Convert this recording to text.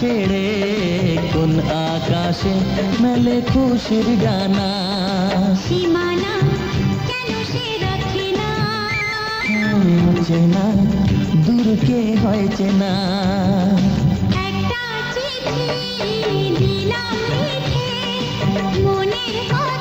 ছেড়ে কোন আকাশে মেলে খুশির ডানা। সীমানা কেন সে রাখে না, চেনা দূর কে হয় চেনা। একটা চিঠি দিলাম লিখে মনের কথা